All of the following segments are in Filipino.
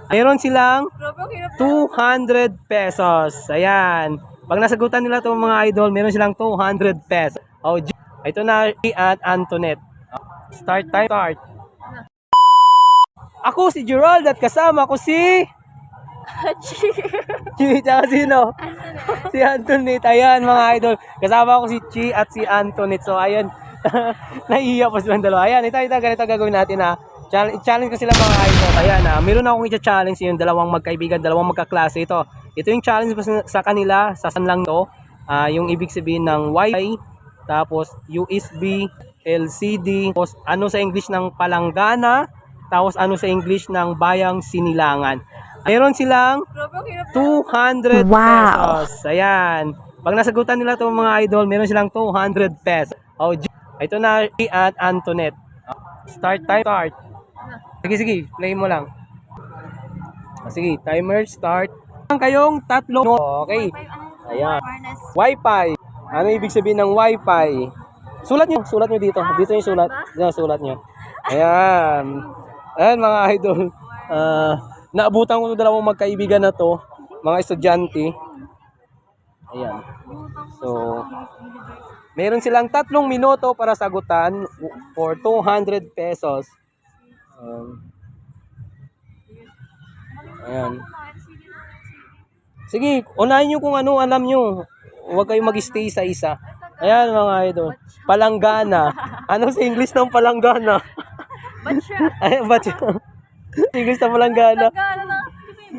Mayroon silang 200 pesos. Ayan. Pag nasagutan nila itong mga idol, meron silang 200 pesos. Oh, ito na G at Antoinette. Start time, start. Ako si Gerald at kasama ko si Chi. Tsaka sino? Si Antoinette. Ayan mga idol. Kasama ko si Chi at si Antoinette. So ayan. Naiiyak pa silang dalawa. Ayan, ito ganito gagawin natin ha. Challenge ko sila mga idol. Ayan ha. Meron akong i-challenge yung dalawang magkaibigan, dalawang magkaklase. Ito yung challenge sa kanila. Sasan lang to. Yung ibig sabihin ng Wi-Fi. Tapos USB, LCD. Tapos ano sa English ng palanggana. Tapos ano sa English ng bayang sinilangan. Meron silang 200 pesos. Ayan. Pag nasagutan nila itong mga idol, meron silang 200 pesos. Oh, ito na G at Antoinette. Start time, start. Sige, play mo lang. Sige, timer, start. Kayong tatlo. Okay. Ayan. Wi-Fi. Ano ibig sabihin ng Wi-Fi? Sulat nyo dito. Dito yung sulat. Yan, sulat nyo. Ayan. Ayan mga idol. Naabutan ko dalawang magkaibigan na to. Mga estudyante. Ayan. So, meron silang 3 minuto para sagutan for 200 pesos. Ayan. Sige, unahin nyo kung ano alam nyo. Huwag kayong mag-stay sa isa. Ayan mga idol. Palanggana. Ano sa English ng palanggana? Ayan, batya. English ng palanggana.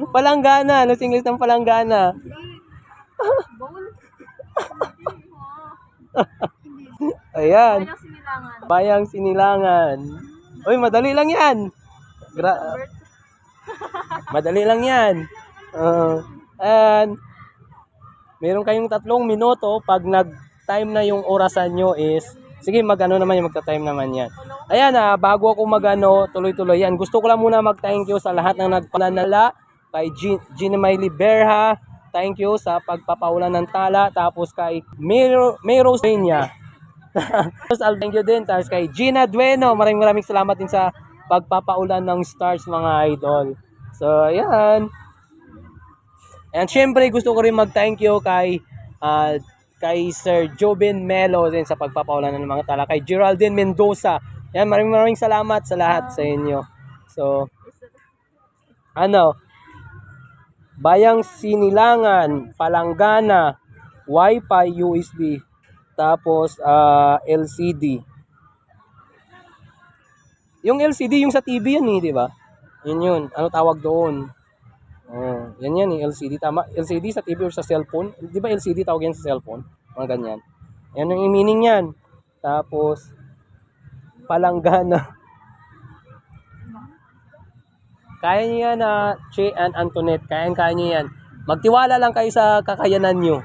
Palanggana. Ano sa English ng palanggana? Ayan. Bayang sinilangan. Uy, madali lang yan. Madali lang yan. And meron kayong 3 minuto. Pag nag-time na yung orasan nyo is, sige, magta-time naman yan. Ayan, bago ako tuloy-tuloy yan. Gusto ko lang muna mag-thank you sa lahat ng nagpanala. Kay Ginemaili Berha, thank you sa pagpapaulan ng tala. Tapos kay Meros Peña. Tapos thank you din. Tapos kay Gina Dueno, maraming salamat din sa pagpapaulan ng stars mga idol. So, ayan. And syempre gusto ko rin mag-thank you kay Sir Jobin Melo din sa pagpapaulan ng mga tala. Kay Geraldine Mendoza. Yan, maraming salamat sa lahat sa inyo. So, bayang sinilangan, palanggana, Wi-Fi, USB, tapos LCD. Yung LCD yung sa TV yan di ba? Yun. Ano tawag doon? Yan LCD tama. LCD sa TV or sa cellphone. Di ba LCD tawag yan sa cellphone? Mga ganyan. Yan yung meaning yan. Tapos palanggana. Kaya niyo yan Che and Antoinette. Kaya niyo yan. Magtiwala lang kayo sa kakayanan nyo.